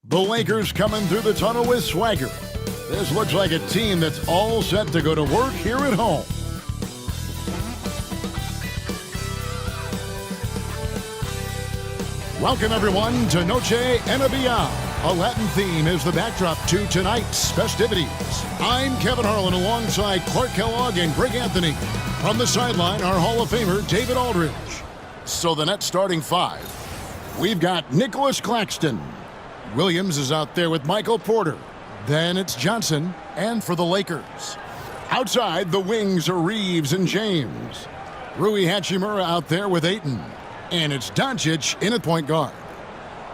The Lakers coming through the tunnel with swagger. This looks like a team that's all set to go to work here at home. Welcome everyone to Noche NBA. A Latin theme is the backdrop to tonight's festivities. I'm Kevin Harlan alongside Clark Kellogg and Greg Anthony. From the sideline, our Hall of Famer David Aldridge. So the net starting five. We've got Nicholas Claxton. Williams is out there with Michael Porter. Then it's Johnson, and for the Lakers. Outside, the wings are Reeves and James. Rui Hachimura out there with Ayton. And it's Doncic in at point guard.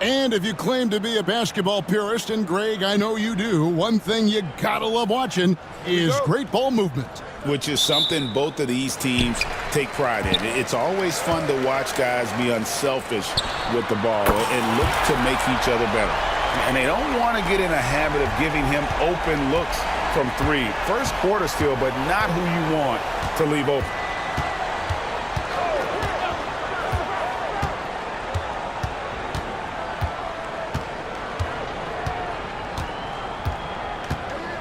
And if you claim to be a basketball purist, and Greg, I know you do, one thing you gotta love watching is great ball movement. Which is something both of these teams take pride in. It's always fun to watch guys be unselfish with the ball and look to make each other better. And they don't want to get in a habit of giving him open looks from three. First quarter still, but not who you want to leave open.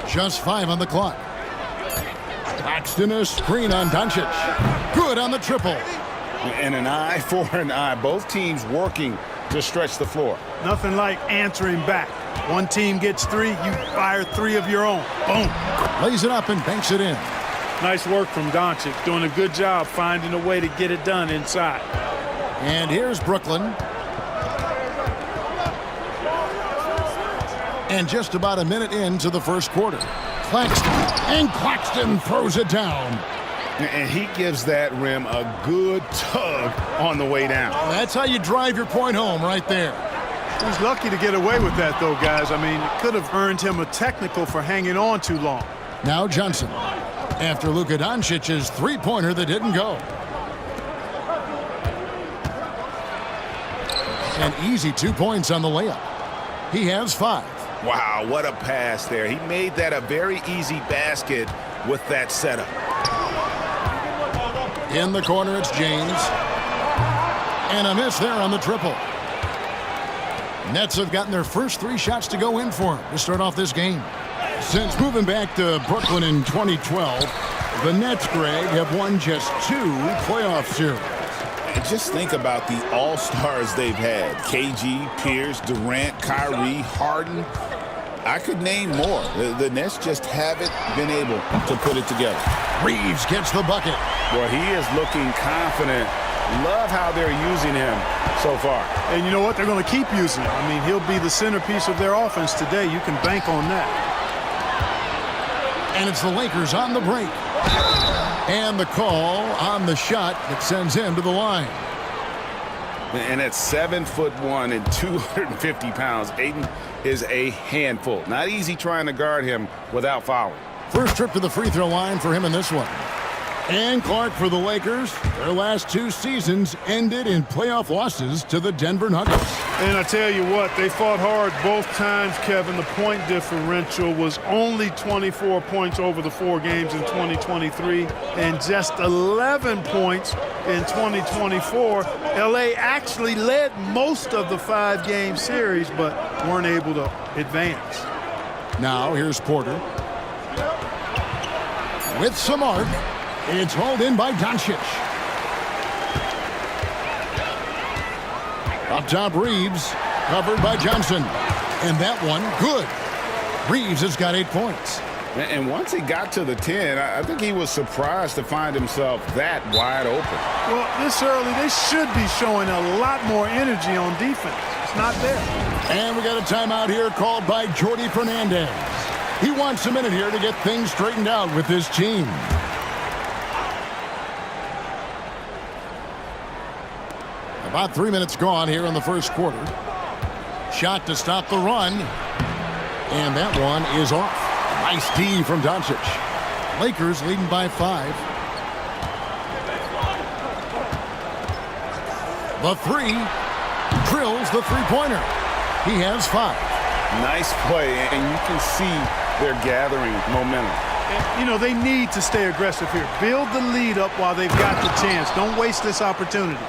Just 5 on the clock. Claxton a screen on Doncic. Good on the triple. And an eye for an eye. Both teams working to stretch the floor. Nothing like answering back. One team gets three, you fire three of your own. Boom. Lays it up and banks it in. Nice work from Doncic. Doing a good job finding a way to get it done inside. And here's Brooklyn. And just about a minute into the first quarter. Claxton throws it down. And he gives that rim a good tug on the way down. That's how you drive your point home right there. He's lucky to get away with that, though, guys. I mean, it could have earned him a technical for hanging on too long. Now Johnson. After Luka Doncic's three-pointer that didn't go. An easy 2 points on the layup. He has 5. Wow, what a pass there. He made that a very easy basket with that setup. In the corner, it's James. And a miss there on the triple. Nets have gotten their first 3 shots to go in for him to start off this game. Since moving back to Brooklyn in 2012, the Nets, Greg, have won just 2 playoff series. And just think about the all-stars they've had. KG, Pierce, Durant, Kyrie, Harden. I could name more. The Nets just haven't been able to put it together. Reeves gets the bucket. Well, he is looking confident. Love how they're using him so far. And you know what? They're going to keep using him. I mean, he'll be the centerpiece of their offense today. You can bank on that. And it's the Lakers on the break. And the call on the shot that sends him to the line. And at 7'1" and 250 pounds, Ayton is a handful. Not easy trying to guard him without fouling. First trip to the free throw line for him in this one. And Clark for the Lakers. Their last 2 seasons ended in playoff losses to the Denver Nuggets. And I tell you what, they fought hard both times, Kevin. The point differential was only 24 points over the 4 games in 2023 and just 11 points in 2024. LA actually led most of the 5-game series, but weren't able to advance. Now here's Porter. With some arc. It's hauled in by Doncic. Up top, Reeves, covered by Johnson. And that one, good. Reeves has got 8 points. And once he got to the 10, I think he was surprised to find himself that wide open. Well, this early, they should be showing a lot more energy on defense. It's not there. And we got a timeout here called by Jordi Fernandez. He wants a minute here to get things straightened out with his team. About 3 minutes gone here in the first quarter. Shot to stop the run. And that one is off. Nice D from Doncic. Lakers leading by 5. The 3. Drills the three-pointer. He has 5. Nice play, and you can see they're gathering momentum. You know, they need to stay aggressive here. Build the lead up while they've got the chance. Don't waste this opportunity.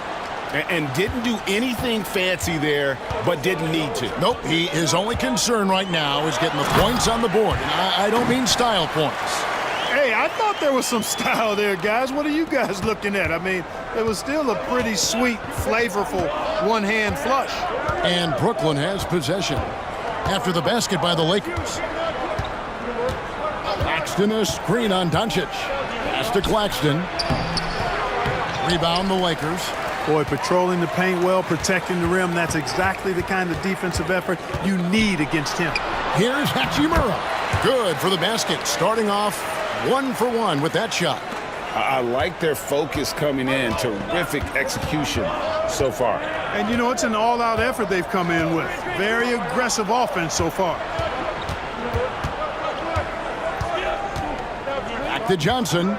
And didn't do anything fancy there, but didn't need to. Nope, his only concern right now is getting the points on the board. And I don't mean style points. Hey, I thought there was some style there, guys. What are you guys looking at? I mean, it was still a pretty sweet, flavorful one-hand flush. And Brooklyn has possession after the basket by the Lakers. Claxton a screen on Doncic. Pass to Claxton. Rebound the Lakers. Boy, patrolling the paint well, protecting the rim. That's exactly the kind of defensive effort you need against him. Here's Hachimura. Good for the basket. Starting off 1 for 1 with that shot. I like their focus coming in. Terrific execution so far. And, you know, it's an all-out effort they've come in with. Very aggressive offense so far. Back to Johnson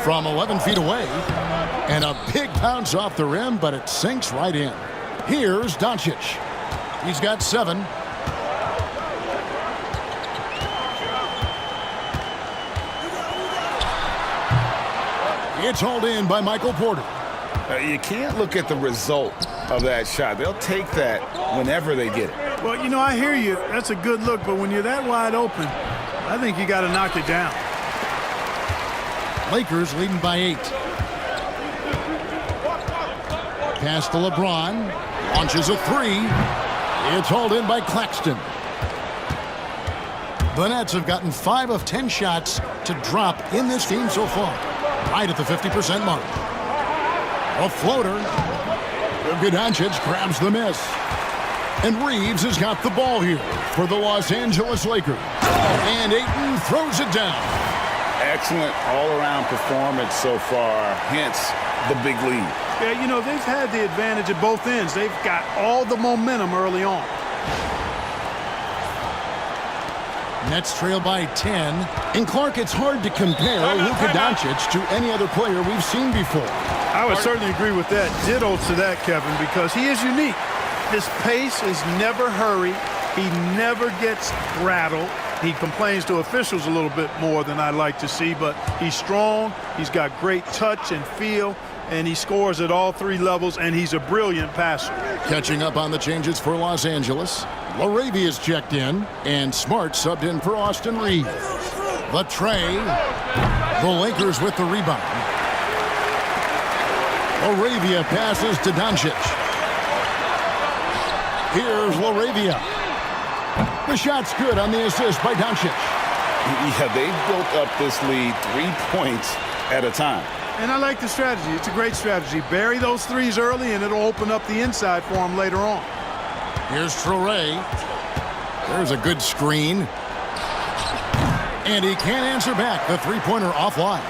from 11 feet away. And a big bounce off the rim, but it sinks right in. Here's Doncic. He's got 7. It's hauled in by Michael Porter. You can't look at the result of that shot. They'll take that whenever they get it. Well, you know, I hear you. That's a good look, but when you're that wide open, I think you got to knock it down. Lakers leading by 8. Pass to LeBron. Launches a 3. It's hauled in by Claxton. The Nets have gotten 5 of 10 shots to drop in this game so far. Right at the 50% mark. A floater. Luka Doncic grabs the miss. And Reeves has got the ball here for the Los Angeles Lakers. And Ayton throws it down. Excellent all-around performance so far, hence the big lead. Yeah, you know, they've had the advantage at both ends. They've got all the momentum early on. Nets trail by 10. And Clark, it's hard to compare Luka Doncic to any other player we've seen before. I would certainly agree with that. Ditto to that, Kevin, because he is unique. His pace is never hurried. He never gets rattled. He complains to officials a little bit more than I like to see, but he's strong. He's got great touch and feel, and he scores at all 3 levels, and he's a brilliant passer. Catching up on the changes for Los Angeles. Laravia's checked in, and Smart subbed in for Austin Reeves. The tray. The Lakers with the rebound. Laravia passes to Doncic. Here's Laravia. The shot's good on the assist by Doncic. Yeah, they've built up this lead 3 points at a time. And I like the strategy. It's a great strategy. Bury those threes early, and it'll open up the inside for him later on. Here's Traore. There's a good screen. And he can't answer back. The three-pointer offline.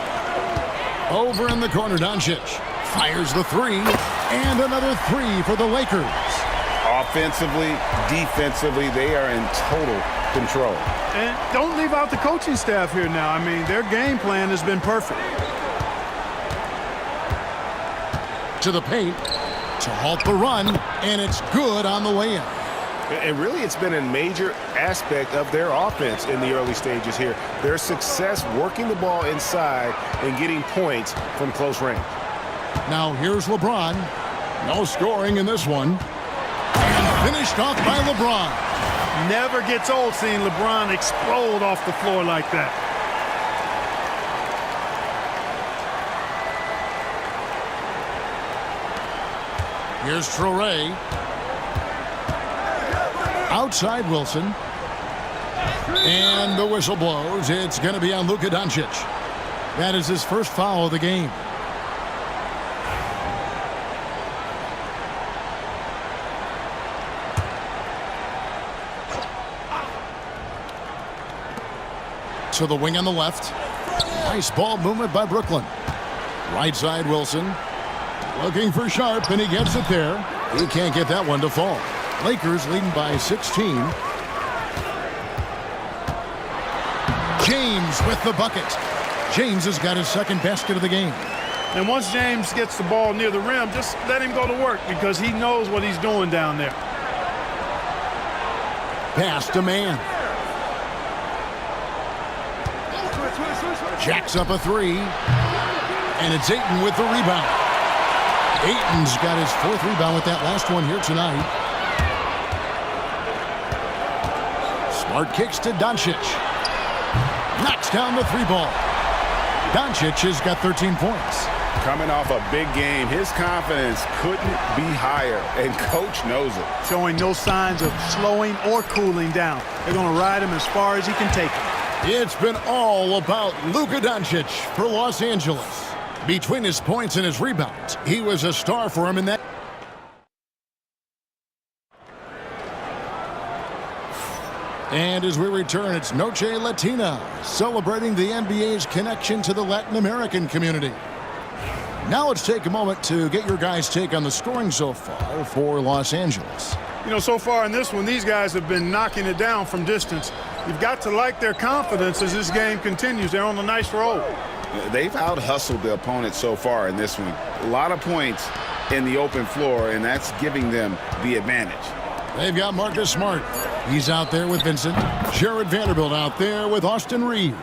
Over in the corner, Doncic fires the 3. And another 3 for the Lakers. Offensively, defensively, they are in total control. And don't leave out the coaching staff here now. I mean, their game plan has been perfect. To the paint to halt the run, and it's good on the way in. And really, it's been a major aspect of their offense in the early stages here. Their success working the ball inside and getting points from close range. Now here's LeBron. No scoring in this one. And finished off by LeBron. Never gets old seeing LeBron explode off the floor like that. Here's Traore. Outside Wilson. And the whistle blows. It's going to be on Luka Doncic. That is his first foul of the game. To the wing on the left. Nice ball movement by Brooklyn. Right side Wilson. Looking for Sharp, and he gets it there. He can't get that one to fall. Lakers leading by 16. James with the bucket. James has got his second basket of the game. And once James gets the ball near the rim, just let him go to work because he knows what he's doing down there. Pass to man. Jacks up a 3. And it's Ayton with the rebound. Ayton's got his 4th rebound with that last one here tonight. Smart kicks to Doncic. Knocks down the 3 ball. Doncic has got 13 points. Coming off a big game, his confidence couldn't be higher, and coach knows it. Showing no signs of slowing or cooling down. They're going to ride him as far as he can take him. It's been all about Luka Doncic for Los Angeles. Between his points and his rebounds, he was a star for him in that. And as we return, it's Noche Latina, celebrating the NBA's connection to the Latin American community. Now let's take a moment to get your guys' take on the scoring so far for Los Angeles. You know, so far in this one, these guys have been knocking it down from distance. You've got to like their confidence as this game continues. They're on a nice roll. They've out-hustled the opponent so far in this one. A lot of points in the open floor, and that's giving them the advantage. They've got Marcus Smart. He's out there with Vincent. Jared Vanderbilt out there with Austin Reeves.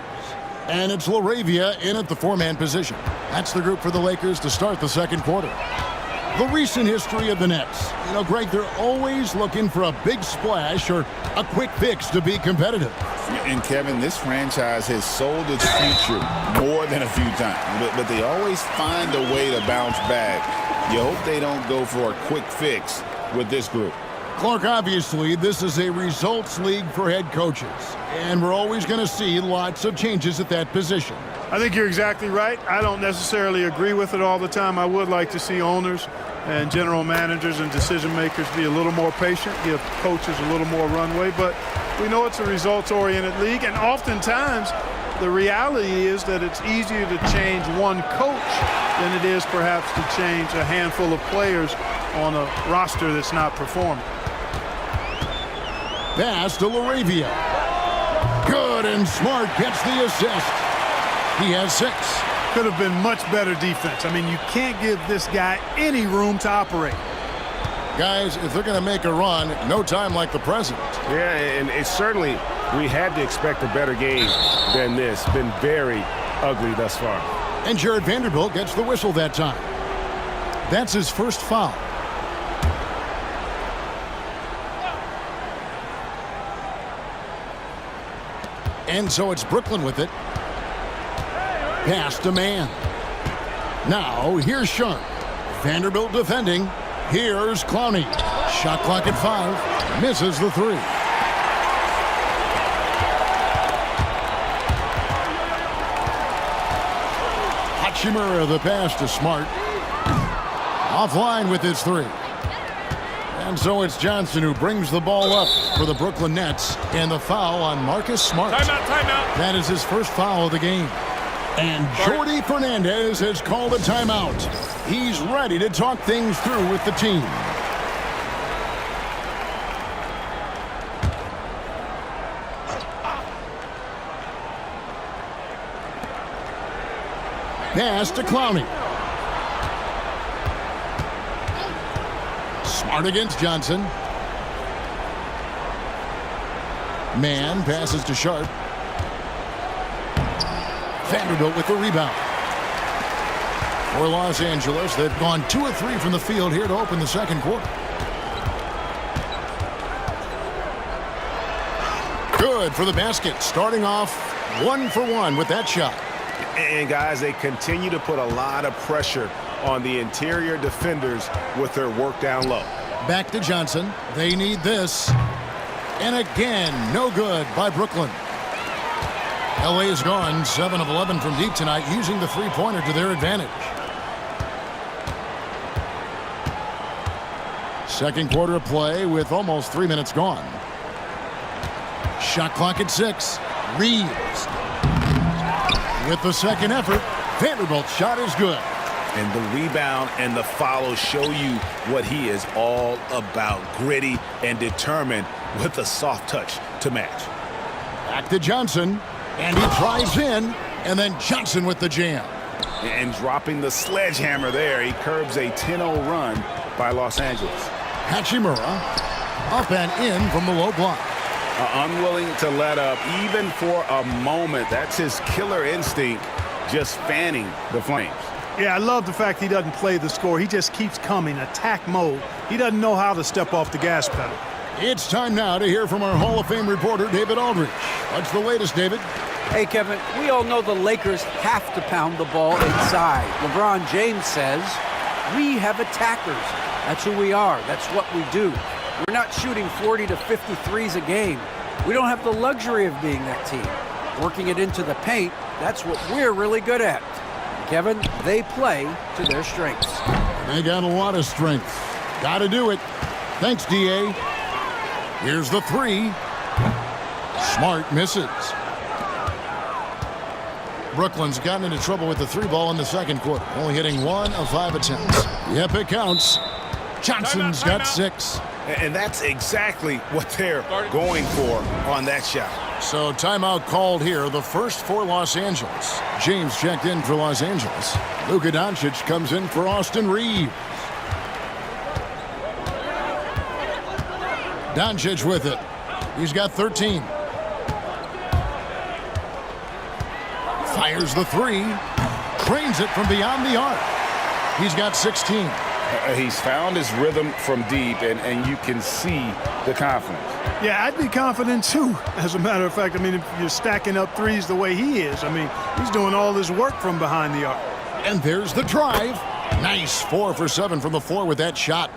And it's LaRavia in at the 4-man position. That's the group for the Lakers to start the second quarter. The recent history of the Nets. You know, Greg, they're always looking for a big splash or a quick fix to be competitive. And, Kevin, this franchise has sold its future more than a few times. But they always find a way to bounce back. You hope they don't go for a quick fix with this group. Clark, obviously, this is a results league for head coaches. And we're always going to see lots of changes at that position. I think you're exactly right. I don't necessarily agree with it all the time. I would like to see owners and general managers and decision makers be a little more patient, give coaches a little more runway. But we know it's a results-oriented league, and oftentimes the reality is that it's easier to change one coach than it is perhaps to change a handful of players on a roster that's not performing. Pass to LaRavia. Good, and Smart gets the assist. He has 6. Could have been much better defense. I mean, you can't give this guy any room to operate. Guys, if they're going to make a run, no time like the present. Yeah, and it's certainly, we had to expect a better game than this. Been very ugly thus far. And Jared Vanderbilt gets the whistle that time. That's his first foul. And so it's Brooklyn with it. Pass to man. Now, here's Sharp. Vanderbilt defending. Here's Clowney. Shot clock at 5. Misses the 3. Hachimura the pass to Smart. Offline with his 3. And so it's Johnson who brings the ball up for the Brooklyn Nets. And the foul on Marcus Smart. Timeout. That is his first foul of the game. And Jordi Fernandez has called a timeout. He's ready to talk things through with the team. Pass to Clowney. Smart against Johnson. Man passes to Sharp. Vanderbilt with the rebound. For Los Angeles, they've gone 2 of 3 from the field here to open the second quarter. Good for the basket, starting off 1 for 1 with that shot. And, guys, they continue to put a lot of pressure on the interior defenders with their work down low. Back to Johnson. They need this. And again, no good by Brooklyn. LA has gone 7 of 11 from deep tonight, using the three-pointer to their advantage. Second quarter of play with almost 3 minutes gone. Shot clock at 6. Reeves. With the second effort, Vanderbilt's shot is good. And the rebound and the follow show you what he is all about. Gritty and determined with a soft touch to match. Back to Johnson. And he drives in, and then Johnson with the jam. And dropping the sledgehammer there, he curbs a 10-0 run by Los Angeles. Hachimura up and in from the low block. Unwilling to let up even for a moment. That's his killer instinct, just fanning the flames. Yeah, I love the fact he doesn't play the score. He just keeps coming, attack mode. He doesn't know how to step off the gas pedal. It's time now to hear from our Hall of Fame reporter, David Aldridge. What's the latest, David? Hey, Kevin, we all know the Lakers have to pound the ball inside. LeBron James says, we have attackers. That's who we are. That's what we do. We're not shooting 40 to 50 threes a game. We don't have the luxury of being that team. Working it into the paint, that's what we're really good at. Kevin, they play to their strengths. They got a lot of strength. Got to do it. Thanks, D.A. Here's the three. Smart misses. Brooklyn's gotten into trouble with the three ball in the second quarter, only hitting 1 of 5 attempts. Yep, it counts. Johnson's got 6. And that's exactly what they're going for on that shot. So timeout called here, the first for Los Angeles. James checked in for Los Angeles. Luka Doncic comes in for Austin Reeves. Doncic with it. He's got 13. Fires the three. Trains it from beyond the arc. He's got 16. He's found his rhythm from deep, and you can see the confidence. Yeah, I'd be confident too. As a matter of fact, I mean, if you're stacking up threes the way he is, I mean, he's doing all this work from behind the arc. And there's the drive. Nice 4 for 7 from the floor with that shot.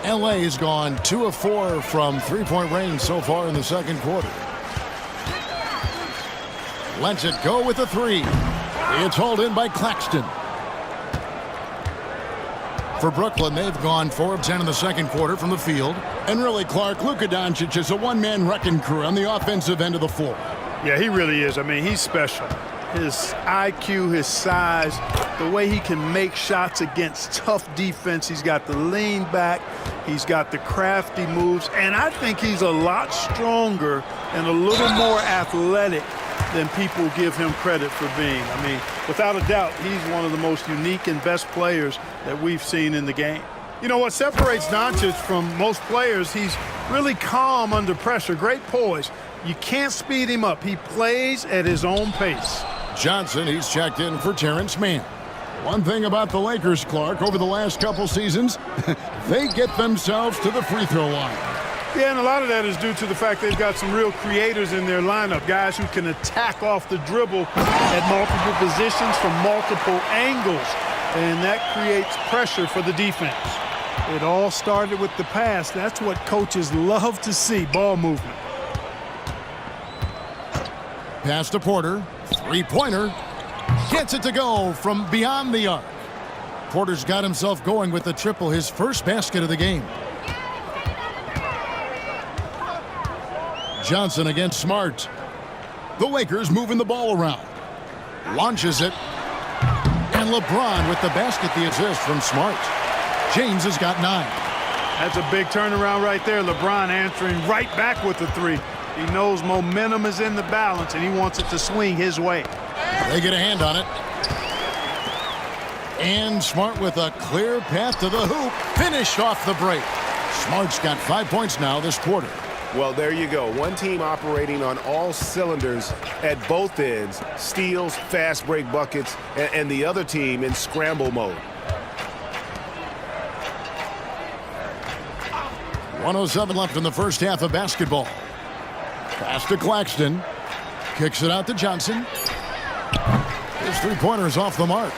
LA has gone 2 of 4 from three-point range so far in the second quarter. Lets it go with the three. It's hauled in by Claxton. For Brooklyn, they've gone 4 of 10 in the second quarter from the field. And really, Clark, Luka Doncic is a one-man wrecking crew on the offensive end of the floor. Yeah, he really is. I mean, he's special. His IQ, his size, the way he can make shots against tough defense. He's got the lean back. He's got the crafty moves. And I think he's a lot stronger and a little more athletic than people give him credit for being. I mean, without a doubt, he's one of the most unique and best players that we've seen in the game. You know what separates Doncic from most players, he's really calm under pressure, great poise. You can't speed him up. He plays at his own pace. Johnson, he's checked in for Terrence Mann. One thing about the Lakers, Clark, over the last couple seasons, they get themselves to the free throw line. Yeah, and a lot of that is due to the fact they've got some real creators in their lineup, guys who can attack off the dribble at multiple positions from multiple angles, and that creates pressure for the defense. It all started with the pass. That's what coaches love to see, ball movement. Pass to Porter, three-pointer, gets it to go from beyond the arc. Porter's got himself going with the triple, his first basket of the game. Johnson against Smart. The Lakers moving the ball around. Launches it. And LeBron with the basket, the assist from Smart. James has got 9. That's a big turnaround right there. LeBron answering right back with the three. He knows momentum is in the balance, and he wants it to swing his way. They get a hand on it. And Smart with a clear path to the hoop. Finished off the break. Smart's got 5 points now this quarter. Well, there you go. One team operating on all cylinders at both ends, steals, fast break buckets, and the other team in scramble mode. 1:07 left in the first half of basketball. Pass to Claxton. Kicks it out to Johnson. His three-pointer is off the mark.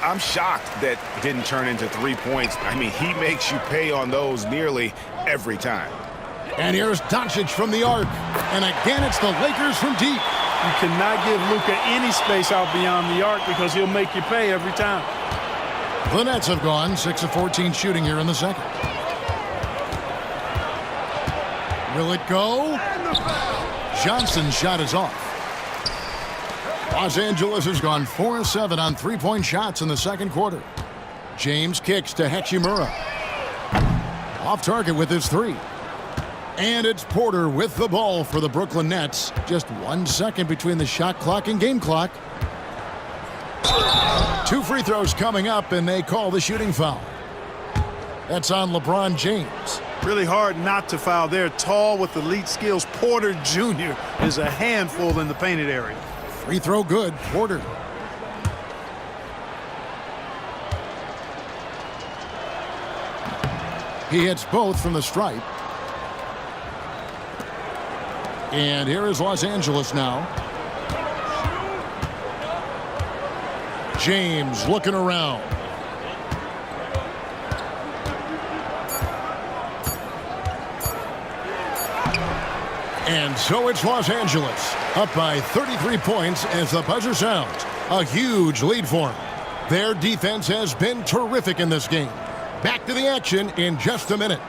I'm shocked that didn't turn into 3 points. I mean, he makes you pay on those nearly every time. And here's Doncic from the arc. And again, it's the Lakers from deep. You cannot give Luka any space out beyond the arc because he'll make you pay every time. The Nets have gone 6 of 14 shooting here in the second. Will it go? Johnson's shot is off. Los Angeles has gone 4 of 7 on three-point shots in the second quarter. James kicks to Hachimura. Off target with his three. And it's Porter with the ball for the Brooklyn Nets. Just 1 second between the shot clock and game clock. 2 free throws coming up, and they call the shooting foul. That's on LeBron James. Really hard not to foul there. Tall with elite skills. Porter Jr. is a handful in the painted area. Free throw good. Porter. He hits both from the stripe. And here is Los Angeles now. James looking around. And so it's Los Angeles, up by 33 points as the buzzer sounds. A huge lead for them. Their defense has been terrific in this game. Back to the action in just a minute.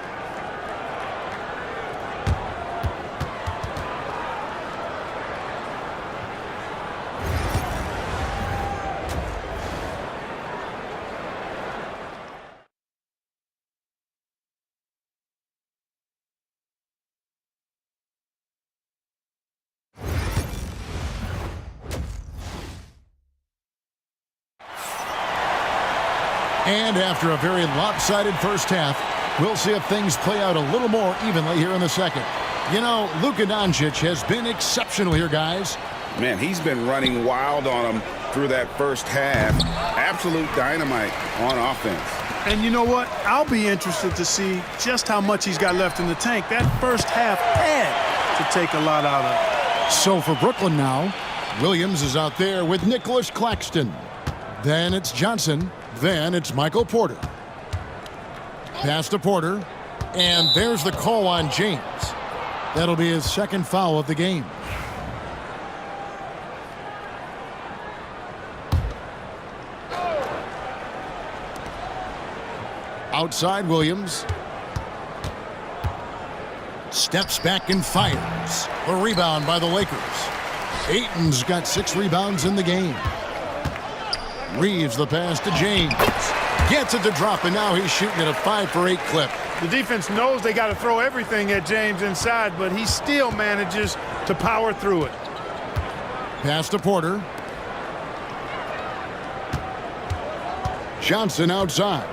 And after a very lopsided first half, we'll see if things play out a little more evenly here in the second. You know, Luka Doncic has been exceptional here, guys. Man, he's been running wild on them through that first half. Absolute dynamite on offense. And you know what? I'll be interested to see just how much he's got left in the tank. That first half had to take a lot out of it. So for Brooklyn now, Williams is out there with Nicholas Claxton. Then it's Johnson. Then it's Michael Porter. Pass to Porter. And there's the call on James. That'll be his second foul of the game. Outside Williams. Steps back and fires. A rebound by the Lakers. Ayton's got 6 rebounds in the game. Reeves the pass to James. Gets it to drop, and now he's shooting at a 5-for-8 clip. The defense knows they got to throw everything at James inside, but he still manages to power through it. Pass to Porter. Johnson outside.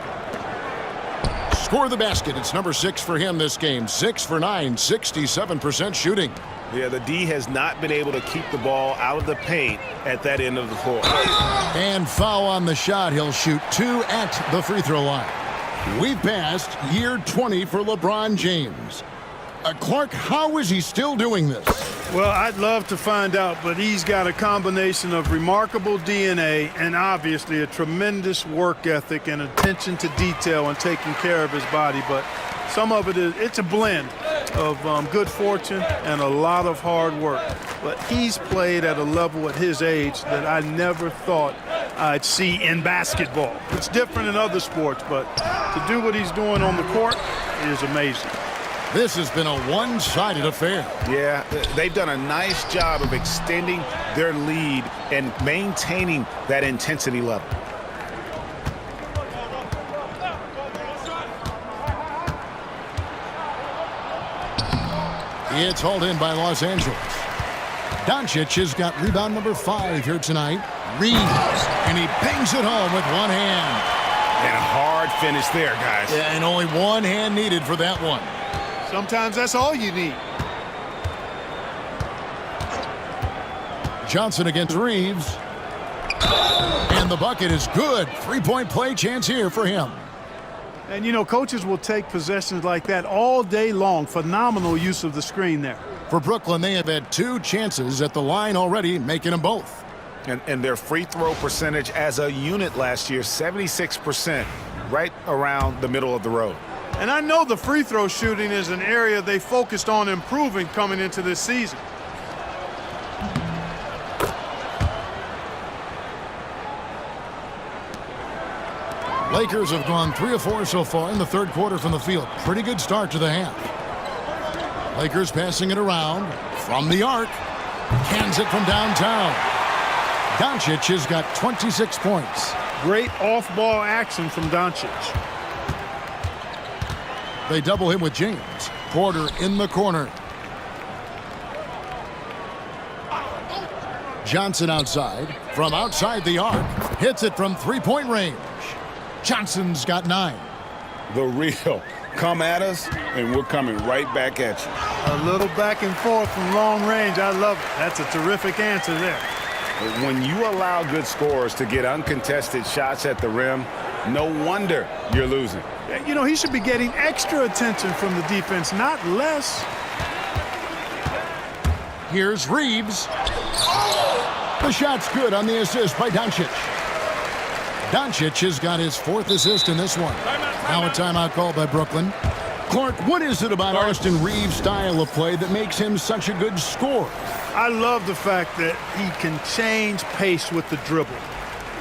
Score the basket. It's number 6 for him this game. 6 for 9, 67% shooting. Yeah, the D has not been able to keep the ball out of the paint at that end of the court. And foul on the shot. He'll shoot 2 at the free throw line. We've passed year 20 for LeBron James. Clark, how is he still doing this? Well, I'd love to find out, but he's got a combination of remarkable DNA and obviously a tremendous work ethic and attention to detail and taking care of his body. But some of it's a blend of good fortune and a lot of hard work. But he's played at a level at his age that I never thought I'd see in basketball. It's different in other sports, but to do what he's doing on the court is amazing. This has been a one-sided affair. Yeah, they've done a nice job of extending their lead and maintaining that intensity level. It's hauled in by Los Angeles. Doncic has got rebound number 5 here tonight. Reeves, and he bangs it home with one hand. And a hard finish there, guys. Yeah, and only one hand needed for that one. Sometimes that's all you need. Johnson against Reeves. And the bucket is good. 3-point play chance here for him. And, you know, coaches will take possessions like that all day long. Phenomenal use of the screen there. For Brooklyn, they have had 2 chances at the line already, making them both. And their free throw percentage as a unit last year, 76%, right around the middle of the road. And I know the free throw shooting is an area they focused on improving coming into this season. Lakers have gone 3 of 4 so far in the third quarter from the field. Pretty good start to the half. Lakers passing it around from the arc. Cans it from downtown. Doncic has got 26 points. Great off-ball action from Doncic. They double him with James. Porter in the corner. Johnson outside. From outside the arc. Hits it from 3-point range. Johnson's got 9. The real. Come at us, and we're coming right back at you. A little back and forth from long range. I love it. That's a terrific answer there. When you allow good scorers to get uncontested shots at the rim, no wonder you're losing. You know, he should be getting extra attention from the defense, not less. Here's Reeves. The shot's good on the assist by Doncic. Doncic has got his 4th assist in this one. Now a timeout called by Brooklyn. Clark, what is it about Austin Reeves' style of play that makes him such a good scorer? I love the fact that he can change pace with the dribble.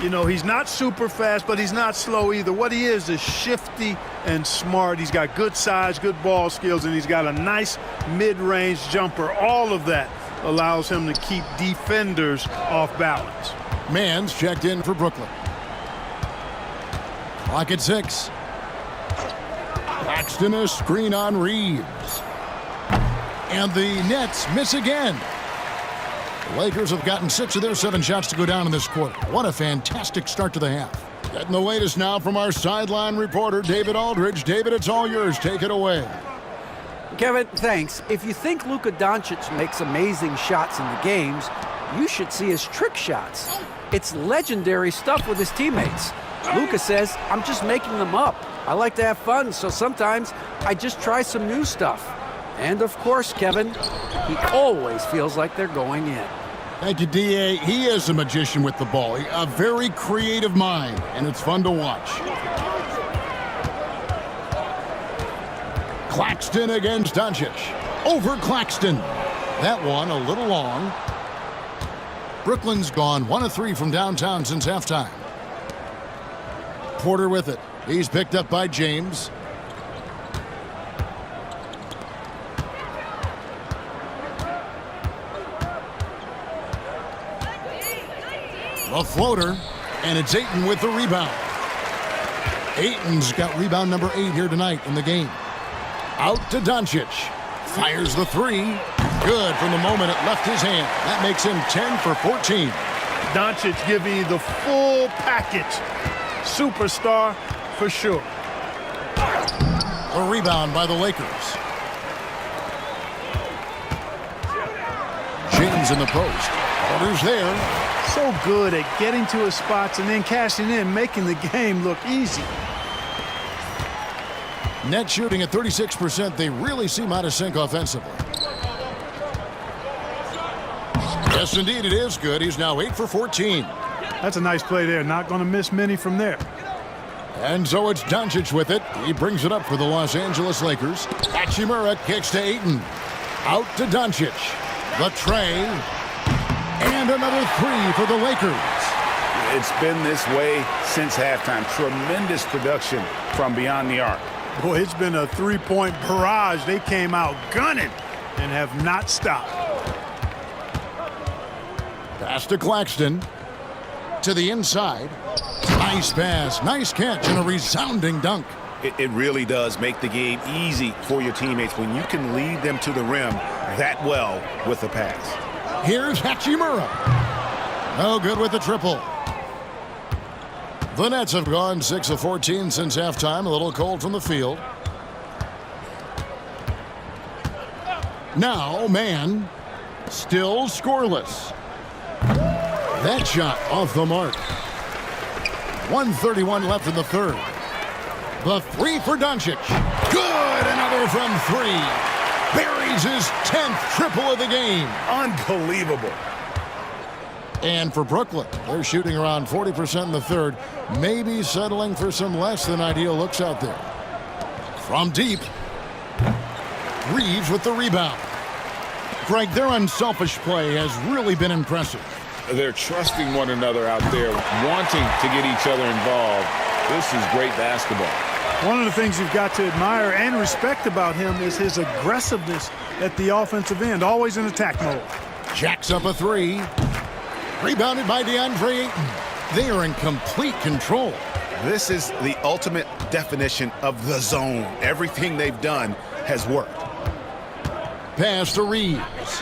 You know, he's not super fast, but he's not slow either. What he is shifty and smart. He's got good size, good ball skills, and he's got a nice mid-range jumper. All of that allows him to keep defenders off balance. Mann's checked in for Brooklyn. Clock at 6. Claxton a screen on Reeves. And the Nets miss again. The Lakers have gotten 6 of their 7 shots to go down in this quarter. What a fantastic start to the half. Getting the latest now from our sideline reporter, David Aldridge. David, it's all yours. Take it away. Kevin, thanks. If you think Luka Doncic makes amazing shots in the games, you should see his trick shots. It's legendary stuff with his teammates. Luka says, I'm just making them up. I like to have fun, so sometimes I just try some new stuff. And of course, Kevin, he always feels like they're going in. Thank you, D.A. He is a magician with the ball. A very creative mind, and it's fun to watch. Claxton against Doncic. Over Claxton. That one a little long. Brooklyn's gone 1 of 3 from downtown since halftime. Porter with it. He's picked up by James. The floater, and it's Ayton with the rebound. Ayton's got rebound number 8 here tonight in the game. Out to Doncic. Fires the 3. Good from the moment it left his hand. That makes him 10 for 14. Doncic giving you the full package. Superstar for sure. A rebound by the Lakers. James in the post. Porter's there. So good at getting to his spots and then cashing in, making the game look easy. Net shooting at 36%. They really seem out of sync offensively. Yes, indeed, it is good. He's now 8 for 14. That's a nice play there. Not going to miss many from there. And so it's Doncic with it. He brings it up for the Los Angeles Lakers. Hachimura kicks to Ayton. Out to Doncic. The tray. And another 3 for the Lakers. It's been this way since halftime. Tremendous production from beyond the arc. Boy, it's been a 3-point barrage. They came out gunning and have not stopped. Pass to Claxton. To the inside. Nice pass, nice catch, and a resounding dunk. It really does make the game easy for your teammates when you can lead them to the rim that well with the pass. Here's Hachimura. No good with the triple. The Nets have gone 6 of 14 since halftime. A little cold from the field. Now, Mann, still scoreless. That shot off the mark. 1:31 left in the third. The 3 for Doncic. Good, another from 3. Buries his 10th triple of the game. Unbelievable. And for Brooklyn, they're shooting around 40% in the third, maybe settling for some less than ideal looks out there. From deep, Reeves with the rebound. Greg, their unselfish play has really been impressive. They're trusting one another out there, wanting to get each other involved. This is great basketball. One of the things you've got to admire and respect about him is his aggressiveness at the offensive end, always in attack mode. Jacks up a 3. Rebounded by DeAndre Ayton. They are in complete control. This is the ultimate definition of the zone. Everything they've done has worked. Pass to Reeves.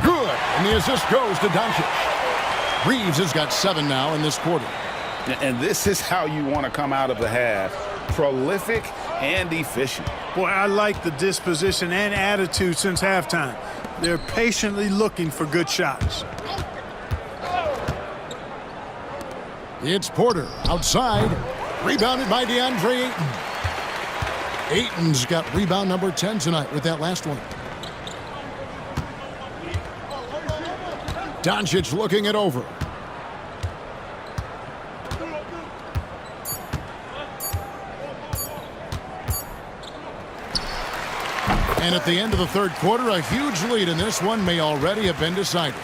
Good, and the assist goes to Doncic. Reeves has got 7 now in this quarter. And this is how you want to come out of the half. Prolific and efficient. Boy, I like the disposition and attitude since halftime. They're patiently looking for good shots. It's Porter outside. Rebounded by DeAndre Ayton. Ayton's got rebound number 10 tonight with that last one. Doncic looking it over. And at the end of the third quarter, a huge lead in this one may already have been decided.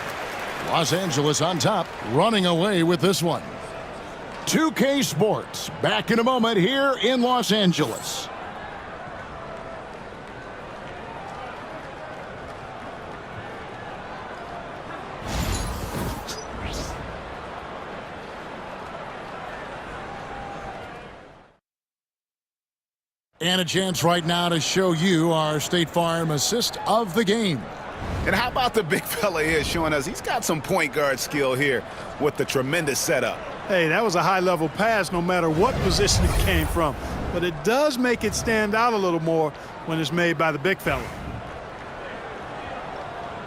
Los Angeles on top, running away with this one. 2K Sports, back in a moment here in Los Angeles. And a chance right now to show you our State Farm assist of the game. And how about the big fella here showing us he's got some point guard skill here with the tremendous setup. Hey, that was a high-level pass no matter what position it came from. But it does make it stand out a little more when it's made by the big fella.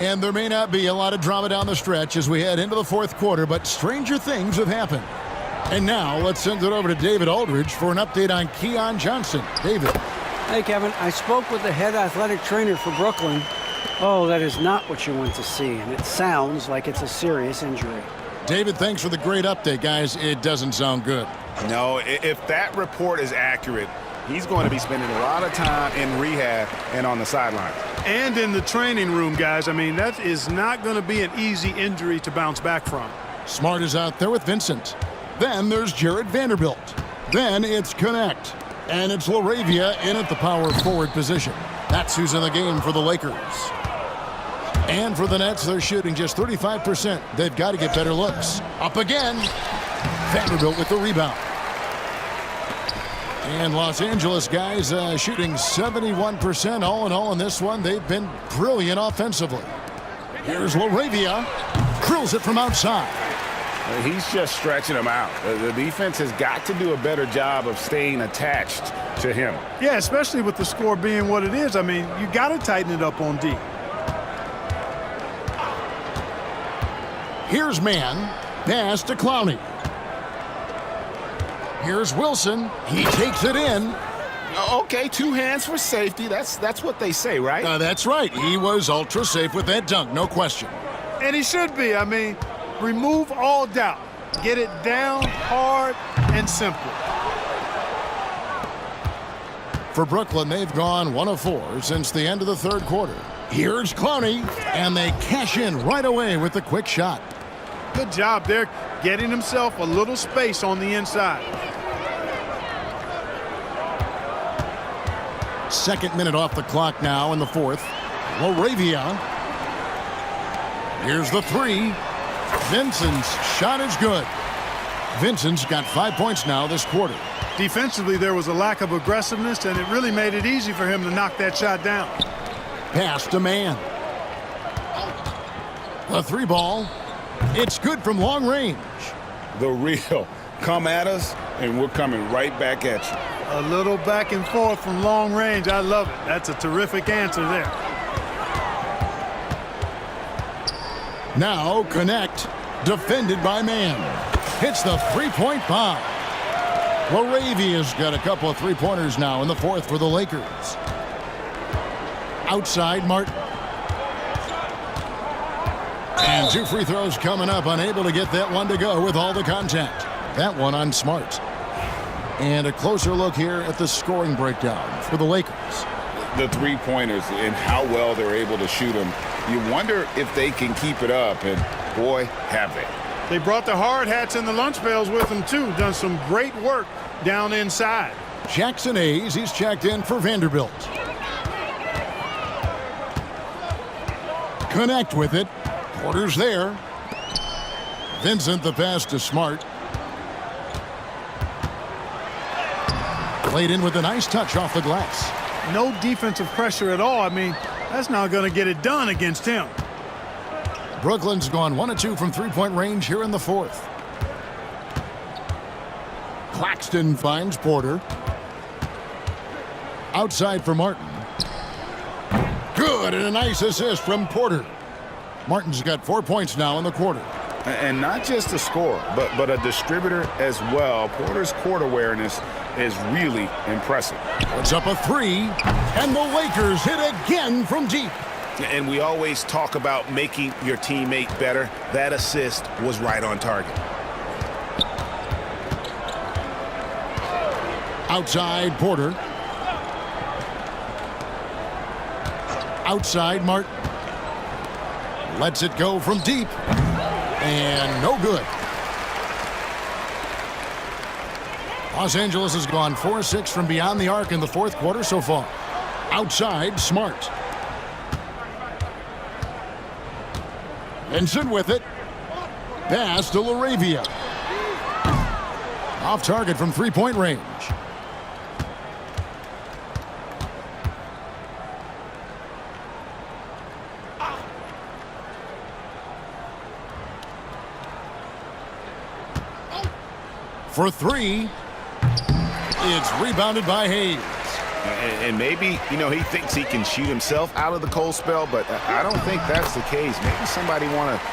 And there may not be a lot of drama down the stretch as we head into the fourth quarter, but stranger things have happened. And now let's send it over to David Aldridge for an update on Keon Johnson. David. Hey, Kevin. I spoke with the head athletic trainer for Brooklyn. Oh, that is not what you want to see, and it sounds like it's a serious injury. David, thanks for the great update, guys. It doesn't sound good. No, if that report is accurate, he's going to be spending a lot of time in rehab and on the sideline. And in the training room, guys. I mean, that is not going to be an easy injury to bounce back from. Smart is out there with Vincent. Then there's Jared Vanderbilt. Then it's Connect. And it's LaRavia in at the power forward position. That's who's in the game for the Lakers. And for the Nets, they're shooting just 35%. They've got to get better looks. Up again. Vanderbilt with the rebound. And Los Angeles guys shooting 71% all in all in this one. They've been brilliant offensively. Here's LaRavia. Drills it from outside. He's just stretching him out. The defense has got to do a better job of staying attached to him. Yeah, especially with the score being what it is. I mean, you got to tighten it up on D. Here's Mann. Pass to Clowney. Here's Wilson. He takes it in. Okay, 2 hands for safety. That's what they say, right? That's right. He was ultra safe with that dunk, no question. And he should be. I mean, remove all doubt. Get it down, hard, and simple. For Brooklyn, they've gone 1 of 4 since the end of the third quarter. Here's Clowney, and they cash in right away with the quick shot. Good job there, getting himself a little space on the inside. Second minute off the clock now in the fourth. LaRavia. Here's the 3. Vincent's shot is good. Vincent's got 5 points now this quarter. Defensively, there was a lack of aggressiveness, and it really made it easy for him to knock that shot down. Pass to Mann. The 3 ball. It's good from long range. The real. Come at us, and we're coming right back at you. A little back and forth from long range. I love it. That's a terrific answer there. Now Connect. Defended by Mann. Hits the 3-point bomb. LaRavia's got a couple of 3-pointers now in the fourth for the Lakers. Outside Martin. And 2 free throws coming up, unable to get that one to go with all the contact. That one on Smart. And a closer look here at the scoring breakdown for the Lakers. The 3-pointers and how well they're able to shoot them. You wonder if they can keep it up, and boy, have they. They brought the hard hats and the lunch pails with them, too. Done some great work down inside. Jackson Hayes, he's checked in for Vanderbilt. Connect with it. Porter's there. Vincent the pass to Smart. Played in with a nice touch off the glass. No defensive pressure at all. I mean, that's not going to get it done against him. Brooklyn's gone 1 of 2 from 3-point range here in the fourth. Claxton finds Porter. Outside for Martin. Good, and a nice assist from Porter. Martin's got 4 points now in the quarter. And not just a scorer, but a distributor as well. Porter's court awareness is really impressive. It's up a three, and the Lakers hit again from deep. And we always talk about making your teammate better. That assist was right on target. Outside Porter. Outside Martin. Lets it go from deep. And no good. Los Angeles has gone 4-6 from beyond the arc in the fourth quarter so far. Outside Smart. Vincent with it. Pass to LaRavia. Off target from three-point range. For three. It's rebounded by Hayes. And maybe, you know, he thinks he can shoot himself out of the cold spell, but I don't think that's the case. Maybe somebody want to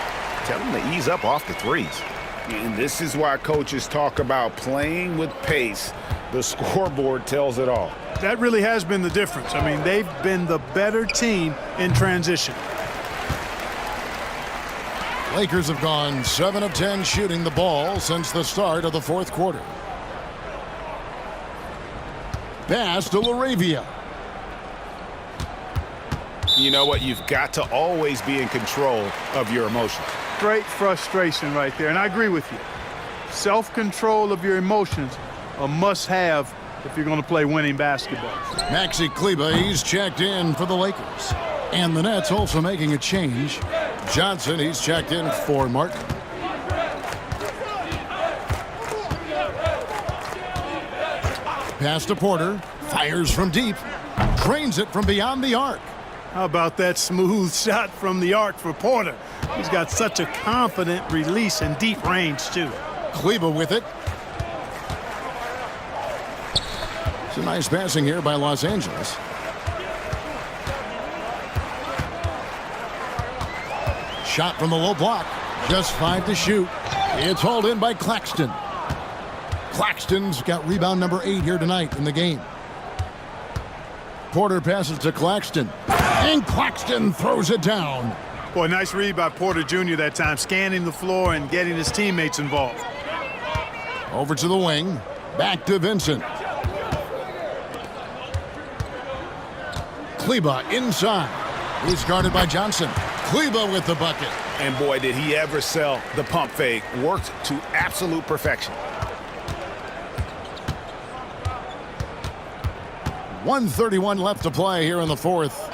tell him to ease up off the threes. And this is why coaches talk about playing with pace. The scoreboard tells it all. That really has been the difference. I mean, they've been the better team in transition. Lakers have gone 7 of 10 shooting the ball since the start of the fourth quarter. Pass to LaRavia. You know what? You've got to always be in control of your emotions. Great frustration right there, and I agree with you. Self-control of your emotions, a must-have if you're going to play winning basketball. Maxi Kleber, he's checked in for the Lakers. And the Nets also making a change. Johnson, he's checked in for Martin. Pass to Porter. Fires from deep. Drains it from beyond the arc. How about that smooth shot from the arc for Porter? He's got such a confident release in deep range, too. Kleber with it. It's a nice passing here by Los Angeles. Shot from the low block. Just 5 to shoot. It's hauled in by Claxton. Claxton's got rebound number 8 here tonight in the game. Porter passes to Claxton. And Claxton throws it down. Boy, nice read by Porter Jr. that time, scanning the floor and getting his teammates involved. Over to the wing. Back to Vincent. Kleber inside. He's guarded by Johnson. Kleber with the bucket. And boy, did he ever sell the pump fake. Worked to absolute perfection. 1:31 left to play here in the fourth.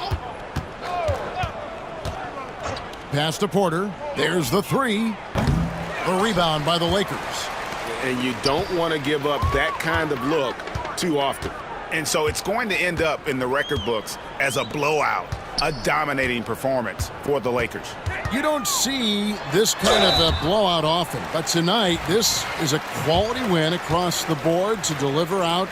Pass to Porter. There's the three. The rebound by the Lakers. And you don't want to give up that kind of look too often. And so it's going to end up in the record books as a blowout, a dominating performance for the Lakers. You don't see this kind of a blowout often, but tonight this is a quality win across the board to deliver out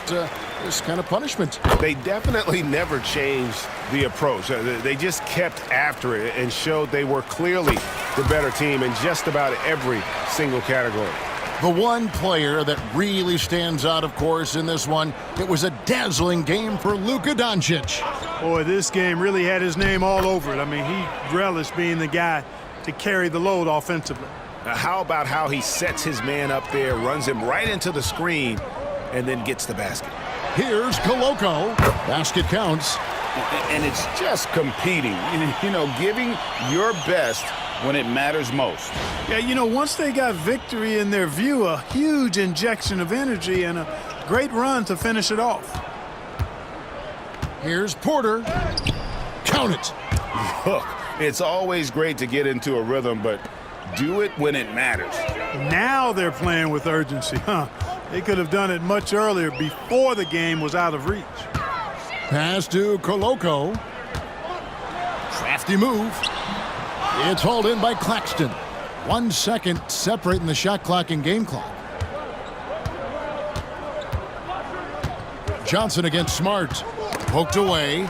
this kind of punishment. They definitely never changed the approach. They just kept after it and showed they were clearly the better team in just about every single category. The one player that really stands out, of course, in this one, it was a dazzling game for Luka Doncic. Boy, this game really had his name all over it. I mean, he relished being the guy to carry the load offensively. Now, how about how he sets his man up there, runs him right into the screen, and then gets the basket? Here's Koloko. Basket counts. And it's just competing, you know, giving your best when it matters most. Yeah, you know, once they got victory in their view, a huge injection of energy and a great run to finish it off. Here's Porter. Count it. Look, it's always great to get into a rhythm, but do it when it matters. Now they're playing with urgency, huh? They could have done it much earlier before the game was out of reach. Pass to Koloko. Crafty move. It's hauled in by Claxton. 1 second separating the shot clock and game clock. Johnson against Smart. Poked away.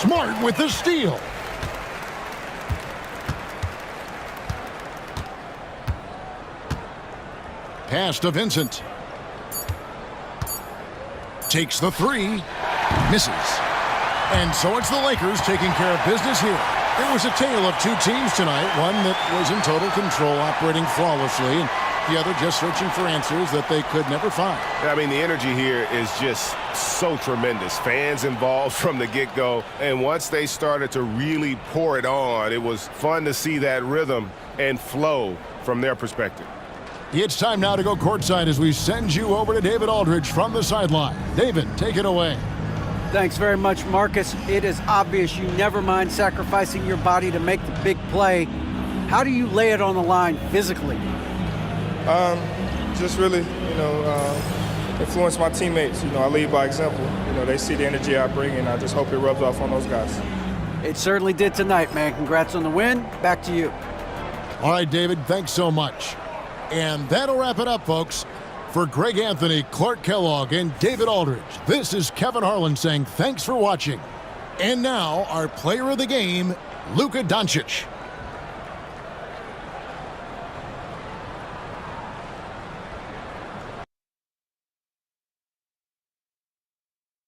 Smart with the steal. Pass to Vincent. Takes the three. Misses. And so it's the Lakers taking care of business here. It was a tale of two teams tonight, one that was in total control, operating flawlessly, and the other just searching for answers that they could never find. I mean, the energy here is just so tremendous. Fans involved from the get-go, and once they started to really pour it on, it was fun to see that rhythm and flow from their perspective. It's time now to go courtside as we send you over to David Aldridge from the sideline. David, take it away. Thanks very much, Marcus. It is obvious you never mind sacrificing your body to make the big play. How do you lay it on the line physically? Just really, influence my teammates. I lead by example. They see the energy I bring, and I just hope it rubs off on those guys. It certainly did tonight, man. Congrats on the win. Back to you. All right, David, thanks so much. And that'll wrap it up, folks. For Greg Anthony, Clark Kellogg, and David Aldridge, this is Kevin Harlan saying thanks for watching. And now, our player of the game, Luka Doncic.